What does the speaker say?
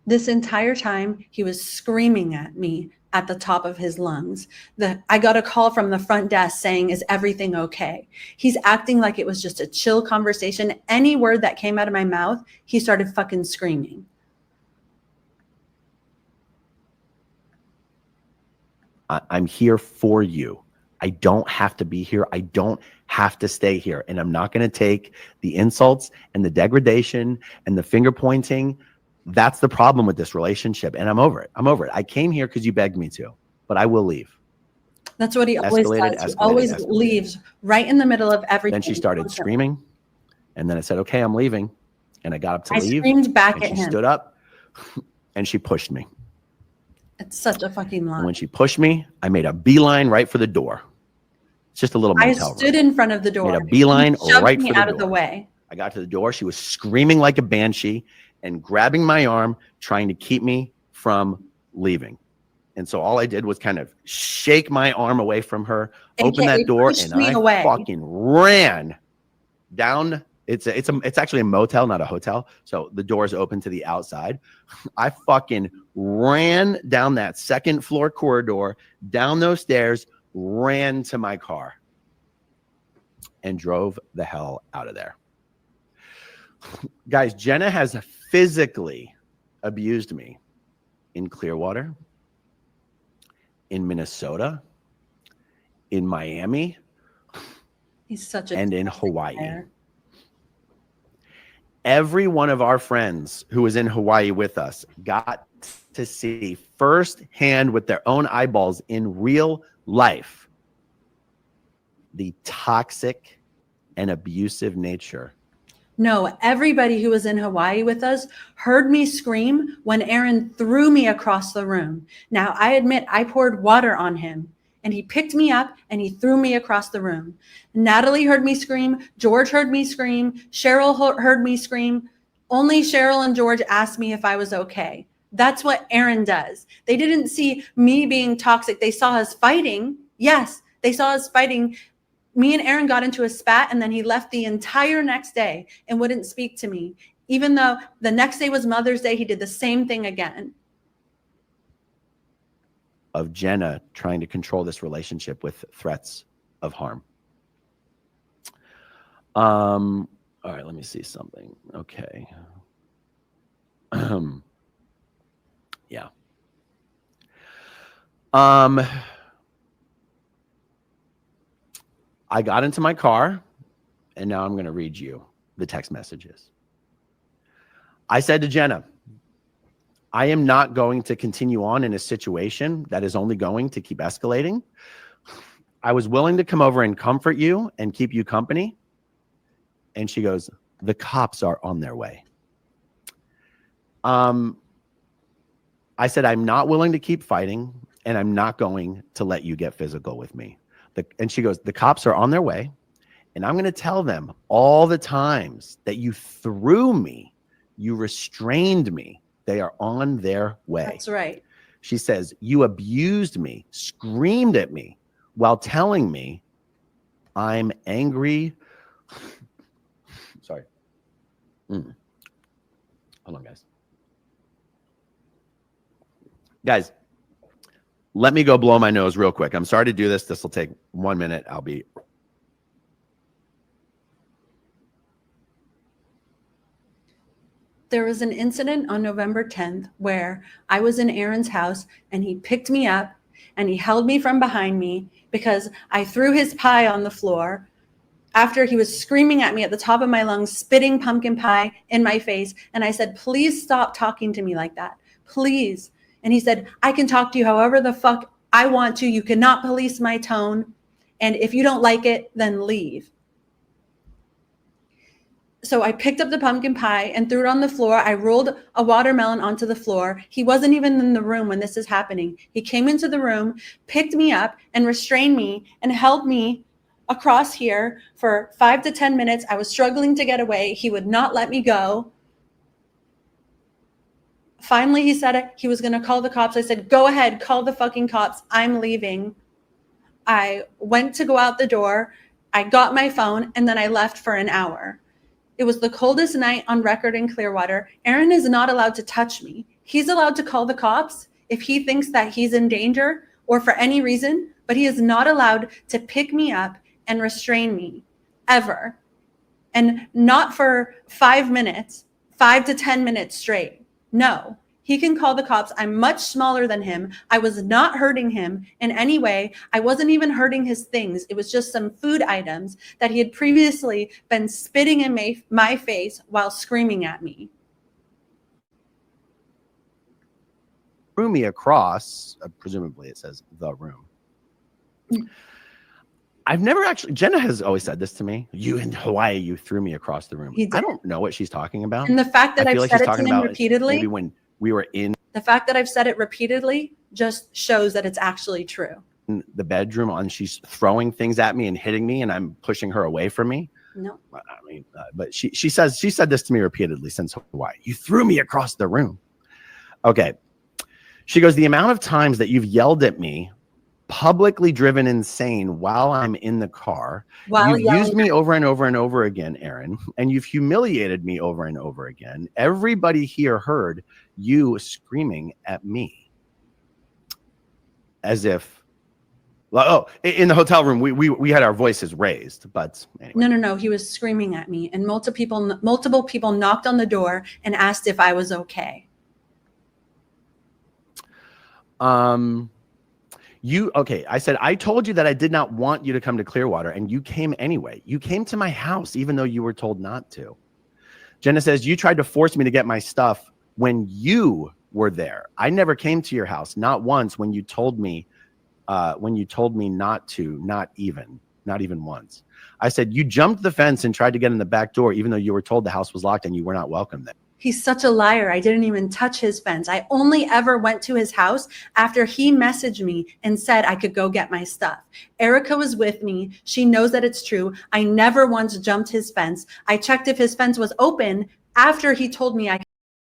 This entire time, he was screaming at me at the top of his lungs. I got a call from the front desk saying, is everything okay? He's acting like it was just a chill conversation. Any word that came out of my mouth, he started fucking screaming. I'm here for you. I don't have to be here. I don't have to stay here. And I'm not going to take the insults and the degradation and the finger pointing. That's the problem with this relationship. And I'm over it. I'm over it. I came here because you begged me to, but I will leave. That's what he always does. He always leaves right in the middle of everything. Then she started screaming. And then I said, okay, I'm leaving. And I got up to leave. I screamed back at him. She stood up and she pushed me. It's such a fucking lie. And when she pushed me, I made a beeline right for the door. It's just a little motel room. I stood in front of the door. Made a beeline right for the door. Out of the way. I got to the door. She was screaming like a banshee and grabbing my arm, trying to keep me from leaving. And so all I did was kind of shake my arm away from her, open that door, and I fucking ran down. It's actually a motel, not a hotel. So the door is open to the outside. I fucking ran down that second floor corridor, down those stairs, ran to my car, and drove the hell out of there. Guys, Jenna has physically abused me in Clearwater, in Minnesota, in Miami, and in Hawaii. Player. Every one of our friends who was in Hawaii with us got to see firsthand with their own eyeballs in real life the toxic and abusive nature. No, everybody who was in Hawaii with us heard me scream when Aaron threw me across the room. Now, I admit I poured water on him and he picked me up and he threw me across the room. Natalie heard me scream. George heard me scream. Cheryl heard me scream. Only Cheryl and George asked me if I was okay. That's what Aaron does. They didn't see me being toxic. They saw us fighting. Yes, they saw us fighting. Me and Aaron got into a spat and then he left the entire next day and wouldn't speak to me. Even though the next day was Mother's Day, he did the same thing again. Of Jenna trying to control this relationship with threats of harm. All right, let me see something. Okay. Yeah. I got into my car, and now I'm going to read you the text messages. I said to Jenna, I am not going to continue on in a situation that is only going to keep escalating. I was willing to come over and comfort you and keep you company. And she goes, the cops are on their way. I said, I'm not willing to keep fighting, and I'm not going to let you get physical with me. And she goes, the cops are on their way, and I'm going to tell them all the times that you threw me, you restrained me. They are on their way. That's right. She says, you abused me, screamed at me while telling me I'm angry. Sorry. Hold on, guys. Guys, let me go blow my nose real quick. I'm sorry to do this. This will take 1 minute. I'll be... There was an incident on November 10th where I was in Aaron's house and he picked me up and he held me from behind me because I threw his pie on the floor after he was screaming at me at the top of my lungs, spitting pumpkin pie in my face. And I said, please stop talking to me like that. Please. And he said, I can talk to you however the fuck I want to. You cannot police my tone. And if you don't like it, then leave. So I picked up the pumpkin pie and threw it on the floor. I rolled a watermelon onto the floor. He wasn't even in the room when this is happening. He came into the room, picked me up and restrained me and held me across here for 5 to 10 minutes. I was struggling to get away. He would not let me go. Finally, he said he was going to call the cops. I said, go ahead, call the fucking cops. I'm leaving. I went to go out the door. I got my phone and then I left for an hour. It was the coldest night on record in Clearwater. Aaron is not allowed to touch me. He's allowed to call the cops if he thinks that he's in danger or for any reason, but he is not allowed to pick me up and restrain me ever. And not for 5 minutes, 5 to 10 minutes straight. No, he can call the cops. I'm much smaller than him. I was not hurting him in any way. I wasn't even hurting his things. It was just some food items that he had previously been spitting in my face while screaming at me. Threw me across, presumably it says the room. I've never actually, Jenna has always said this to me. You in Hawaii, you threw me across the room. I don't know what she's talking about. And the fact that I've said it to him repeatedly. Maybe when we were in. The fact that I've said it repeatedly just shows that it's actually true. In the bedroom, and she's throwing things at me and hitting me, and I'm pushing her away from me. No. I mean, but she said this to me repeatedly since Hawaii. You threw me across the room. Okay. She goes, the amount of times that you've yelled at me, publicly driven insane while I'm in the car. You've used me over and over and over again, Aaron, and you've humiliated me over and over again. Everybody here heard you screaming at me. As if, in the hotel room, we had our voices raised, but anyway. No. He was screaming at me, and multiple people knocked on the door and asked if I was okay. I said, I told you that I did not want you to come to Clearwater, and you came anyway. You came to my house, even though you were told not to. Jenna says, you tried to force me to get my stuff when you were there. I never came to your house, not once when you told me not to, not even once. I said, you jumped the fence and tried to get in the back door, even though you were told the house was locked and you were not welcome there. He's such a liar. I didn't even touch his fence. I only ever went to his house after he messaged me and said I could go get my stuff. Erica was with me. She knows that it's true. I never once jumped his fence. I checked if his fence was open after he told me I